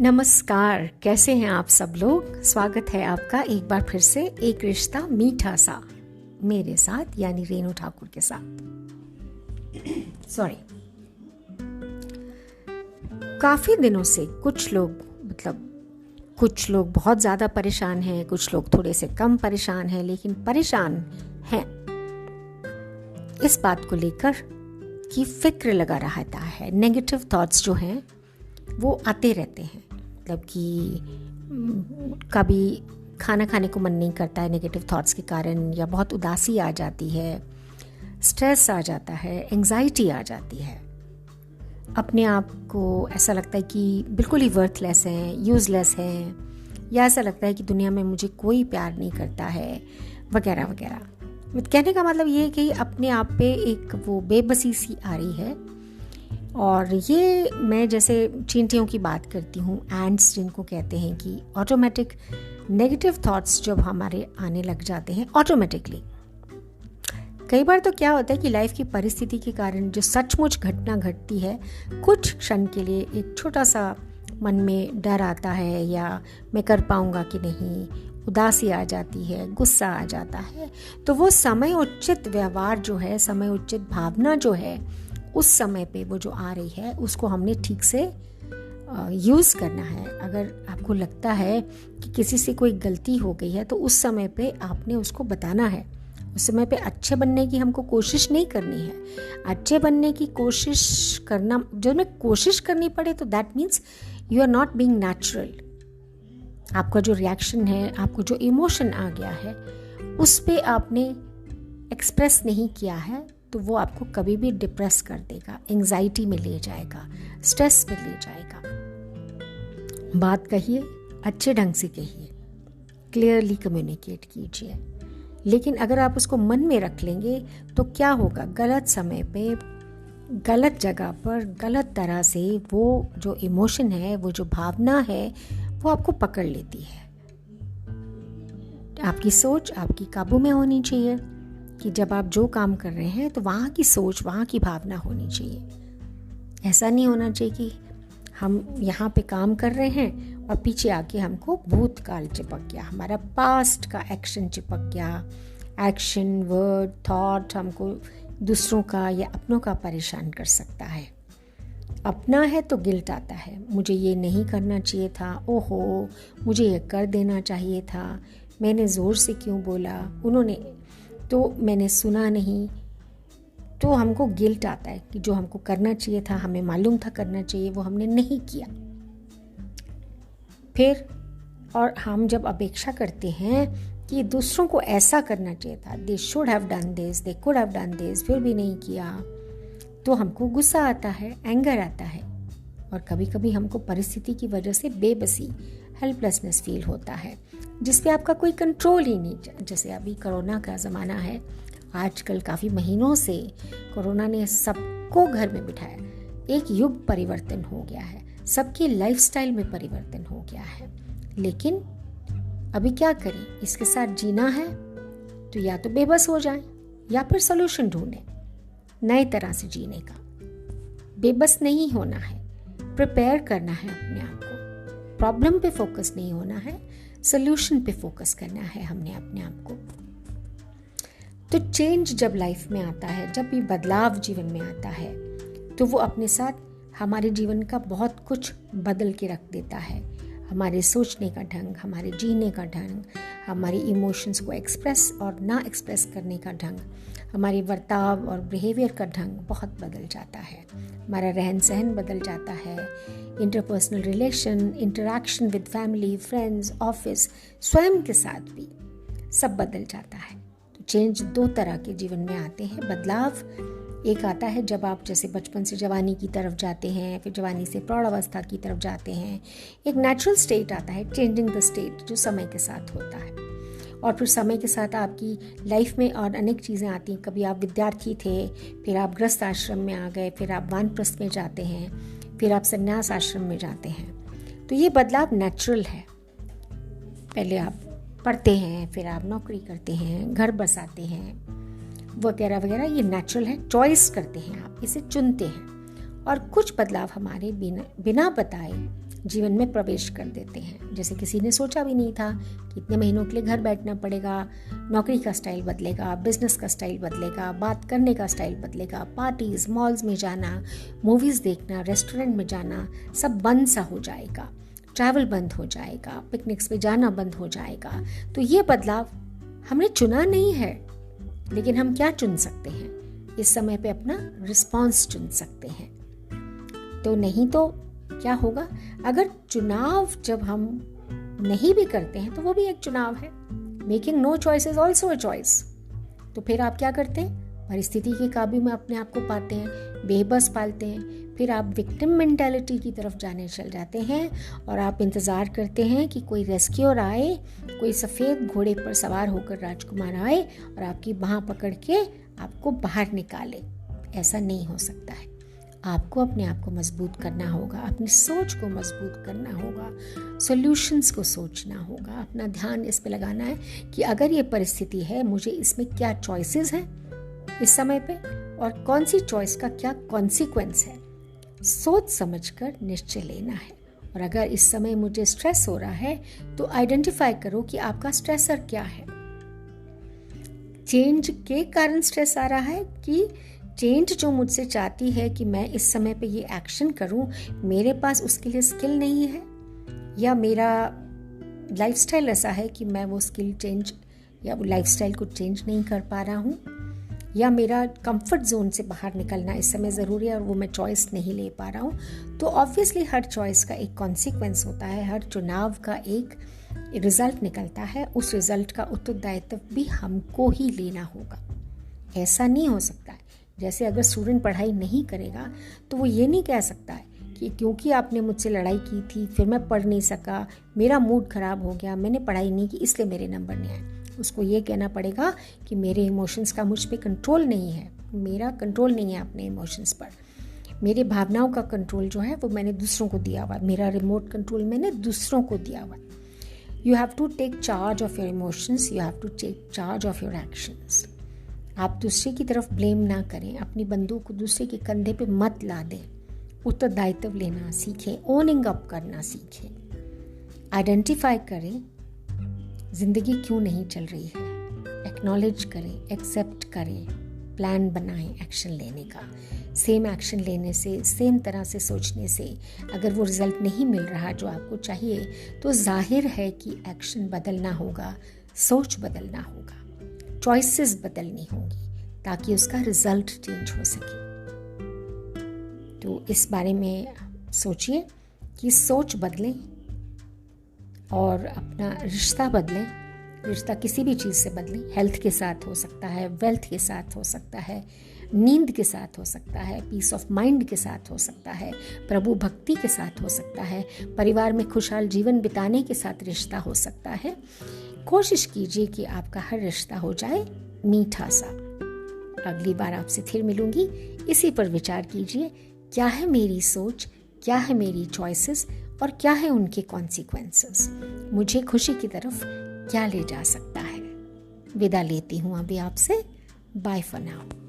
नमस्कार, कैसे हैं आप सब लोग। स्वागत है आपका एक बार फिर से एक रिश्ता मीठा सा मेरे साथ यानी रेनू ठाकुर के साथ। सॉरी, काफ़ी दिनों से कुछ लोग बहुत ज़्यादा परेशान हैं, कुछ लोग थोड़े से कम परेशान हैं, लेकिन परेशान हैं इस बात को लेकर कि फिक्र लगा रहता है। नेगेटिव थॉट्स जो हैं वो आते रहते हैं, मतलब कि कभी खाना खाने को मन नहीं करता है नेगेटिव थॉट्स के कारण, या बहुत उदासी आ जाती है, स्ट्रेस आ जाता है, एंजाइटी आ जाती है। अपने आप को ऐसा लगता है कि बिल्कुल ही वर्थलेस हैं, यूज़लेस हैं, या ऐसा लगता है कि दुनिया में मुझे कोई प्यार नहीं करता है, वगैरह वगैरह। कहने का मतलब ये है कि अपने आप पे एक वो बेबसी सी आ रही है। और ये मैं जैसे चींटियों की बात करती हूँ, एंड्स जिनको कहते हैं, कि ऑटोमेटिक नेगेटिव थॉट्स जब हमारे आने लग जाते हैं ऑटोमेटिकली। कई बार तो क्या होता है कि लाइफ की परिस्थिति के कारण जो सचमुच घटना घटती है, कुछ क्षण के लिए एक छोटा सा मन में डर आता है, या मैं कर पाऊँगा कि नहीं, उदासी आ जाती है, गुस्सा आ जाता है। तो वो समय उचित व्यवहार जो है, समय उचित भावना जो है, उस समय पे वो जो आ रही है उसको हमने ठीक से यूज़ करना है। अगर आपको लगता है कि किसी से कोई गलती हो गई है तो उस समय पे आपने उसको बताना है। उस समय पे अच्छे बनने की हमको कोशिश नहीं करनी है। अच्छे बनने की कोशिश करना, जब में कोशिश करनी पड़े तो that means you are not being natural. आपका जो रिएक्शन है, आपको जो इमोशन आ गया है, उस पे आपने एक्सप्रेस नहीं किया है, तो वो आपको कभी भी डिप्रेस कर देगा, एंजाइटी में ले जाएगा, स्ट्रेस में ले जाएगा। बात कहिए, अच्छे ढंग से कहिए, क्लियरली कम्युनिकेट कीजिए। लेकिन अगर आप उसको मन में रख लेंगे तो क्या होगा, गलत समय पे, गलत जगह पर, गलत तरह से वो जो इमोशन है, वो जो भावना है, वो आपको पकड़ लेती है। आपकी सोच आपकी काबू में होनी चाहिए कि जब आप जो काम कर रहे हैं तो वहाँ की सोच, वहाँ की भावना होनी चाहिए। ऐसा नहीं होना चाहिए कि हम यहाँ पे काम कर रहे हैं और पीछे आके हमको भूतकाल चिपक गया, हमारा पास्ट का एक्शन चिपक गया। एक्शन, वर्ड, थॉट हमको दूसरों का या अपनों का परेशान कर सकता है। अपना है तो गिल्ट आता है, मुझे ये नहीं करना चाहिए था, ओहो मुझे ये कर देना चाहिए था, मैंने ज़ोर से क्यों बोला, उन्होंने तो मैंने सुना नहीं। तो हमको गिल्ट आता है कि जो हमको करना चाहिए था, हमें मालूम था करना चाहिए, वो हमने नहीं किया। फिर और हम जब अपेक्षा करते हैं कि दूसरों को ऐसा करना चाहिए था, they should have done this, they could have done this, फिर भी नहीं किया, तो हमको गुस्सा आता है, एंगर आता है। और कभी कभी हमको परिस्थिति की वजह से बेबसी, हेल्पलेसनेस फील होता है, जिस पे आपका कोई कंट्रोल ही नहीं। जैसे अभी कोरोना का ज़माना है, आजकल काफ़ी महीनों से कोरोना ने सबको घर में बिठाया, एक युग परिवर्तन हो गया है, सबकी लाइफस्टाइल में परिवर्तन हो गया है। लेकिन अभी क्या करें, इसके साथ जीना है तो या तो बेबस हो जाएं या फिर सोल्यूशन ढूंढें नए तरह से जीने का। बेबस नहीं होना है, प्रिपेयर करना है अपने आप को, प्रॉब्लम पे फोकस नहीं होना है, सोल्यूशन पे फोकस करना है हमने अपने आप को। तो चेंज जब लाइफ में आता है, जब भी बदलाव जीवन में आता है, तो वो अपने साथ हमारे जीवन का बहुत कुछ बदल के रख देता है। हमारे सोचने का ढंग, हमारे जीने का ढंग, हमारी इमोशंस को एक्सप्रेस और ना एक्सप्रेस करने का ढंग, हमारी बर्ताव और बिहेवियर का ढंग बहुत बदल जाता है। हमारा रहन सहन बदल जाता है, interpersonal relation, interaction with family, friends, office, स्वयं के साथ भी सब बदल जाता है। तो चेंज दो तरह के जीवन में आते हैं। बदलाव एक आता है जब आप जैसे बचपन से जवानी की तरफ जाते हैं, फिर जवानी से प्रौढ़ावस्था की तरफ जाते हैं। एक नेचुरल स्टेट आता है, चेंजिंग द स्टेट, जो समय के साथ होता है। और फिर समय के साथ आपकी लाइफ में और अनेक चीज़ें आती हैं। कभी आप विद्यार्थी थे, फिर आप गृहस्थ आश्रम में आ गए, फिर आप वानप्रस्थ में जाते हैं, फिर आप संन्यास आश्रम में जाते हैं। तो ये बदलाव नेचुरल है। पहले आप पढ़ते हैं, फिर आप नौकरी करते हैं, घर बसाते हैं, वगैरह वगैरह, ये नेचुरल है। चॉइस करते हैं, आप इसे चुनते हैं। और कुछ बदलाव हमारे बिना बताए जीवन में प्रवेश कर देते हैं। जैसे किसी ने सोचा भी नहीं था कि इतने महीनों के लिए घर बैठना पड़ेगा, नौकरी का स्टाइल बदलेगा, बिजनेस का स्टाइल बदलेगा, बात करने का स्टाइल बदलेगा, पार्टीज, मॉल्स में जाना, मूवीज़ देखना, रेस्टोरेंट में जाना, सब बंद सा हो जाएगा, ट्रैवल बंद हो जाएगा, पिकनिक्स पे जाना बंद हो जाएगा। तो ये बदलाव हमने चुना नहीं है, लेकिन हम क्या चुन सकते हैं? इस समय पे अपना रिस्पॉन्स चुन सकते हैं। तो नहीं तो क्या होगा? अगर चुनाव जब हम नहीं भी करते हैं तो वो भी एक चुनाव है। Making no choice is also a choice. तो फिर आप क्या करते हैं? परिस्थिति के काबू में अपने आप को पाते हैं, बेबस पालते हैं। फिर आप विक्टिम मेंटालिटी की तरफ जाने चल जाते हैं और आप इंतज़ार करते हैं कि कोई रेस्क्यूअर आए, कोई सफ़ेद घोड़े पर सवार होकर राजकुमार आए और आपकी बाँह पकड़ के आपको बाहर निकाले। ऐसा नहीं हो सकता है। आपको अपने आप को मजबूत करना होगा, अपनी सोच को मजबूत करना होगा, सॉल्यूशंस को सोचना होगा, अपना ध्यान इस पे लगाना है कि अगर ये परिस्थिति है, मुझे इसमें क्या चॉइसेस हैं इस समय पे और कौन सी चॉइस का क्या कॉन्सिक्वेंस है। सोच समझकर निश्चय लेना है। और अगर इस समय मुझे स्ट्रेस हो रहा है तो आइडेंटिफाई करो कि आपका स्ट्रेसर क्या है। चेंज के कारण स्ट्रेस आ रहा है कि चेंज जो मुझसे चाहती है कि मैं इस समय पे ये एक्शन करूं, मेरे पास उसके लिए स्किल नहीं है, या मेरा लाइफस्टाइल ऐसा है कि मैं वो स्किल चेंज या वो लाइफस्टाइल को चेंज नहीं कर पा रहा हूं, या मेरा कंफर्ट जोन से बाहर निकलना इस समय ज़रूरी है और वो मैं चॉइस नहीं ले पा रहा हूं। तो ऑब्वियसली हर चॉइस का एक कॉन्सिक्वेंस होता है, हर चुनाव का एक रिजल्ट निकलता है। उस रिजल्ट का उत्तरदायित्व भी हमको ही लेना होगा। ऐसा नहीं हो सकता है जैसे अगर स्टूडेंट पढ़ाई नहीं करेगा तो वो ये नहीं कह सकता है कि क्योंकि आपने मुझसे लड़ाई की थी फिर मैं पढ़ नहीं सका, मेरा मूड ख़राब हो गया, मैंने पढ़ाई नहीं की इसलिए मेरे नंबर नहीं आए। उसको ये कहना पड़ेगा कि मेरे इमोशंस का मुझ पे कंट्रोल नहीं है, मेरा कंट्रोल नहीं है अपने इमोशंस पर, मेरे भावनाओं का कंट्रोल जो है वो मैंने दूसरों को दिया हुआ, मेरा रिमोट कंट्रोल मैंने दूसरों को दिया हुआ। You have to take charge of your emotions, you have to take charge of your actions. आप दूसरे की तरफ ब्लेम ना करें, अपनी बंदूक को दूसरे के कंधे पे मत ला दें। उत्तरदायित्व लेना सीखें, ओनिंग अप करना सीखें, आइडेंटिफाई करें जिंदगी क्यों नहीं चल रही है, एक्नॉलेज करें, एक्सेप्ट करें, प्लान बनाएं एक्शन लेने का। सेम एक्शन लेने से, सेम तरह से सोचने से अगर वो रिजल्ट नहीं मिल रहा जो आपको चाहिए तो जाहिर है कि एक्शन बदलना होगा, सोच बदलना होगा, चॉइसेस बदलनी होंगी ताकि उसका रिजल्ट चेंज हो सके। तो इस बारे में सोचिए कि सोच बदलें और अपना रिश्ता बदलें। रिश्ता किसी भी चीज़ से बदलें, हेल्थ के साथ हो सकता है, वेल्थ के साथ हो सकता है, नींद के साथ हो सकता है, पीस ऑफ माइंड के साथ हो सकता है, प्रभु भक्ति के साथ हो सकता है, परिवार में खुशहाल जीवन बिताने के साथ रिश्ता हो सकता है। कोशिश कीजिए कि आपका हर रिश्ता हो जाए मीठा सा। अगली बार आपसे फिर मिलूंगी, इसी पर विचार कीजिए, क्या है मेरी सोच, क्या है मेरी चॉइसेस और क्या है उनके कॉन्सिक्वेंसेस, मुझे खुशी की तरफ क्या ले जा सकता है। विदा लेती हूँ अभी आपसे। Bye for now.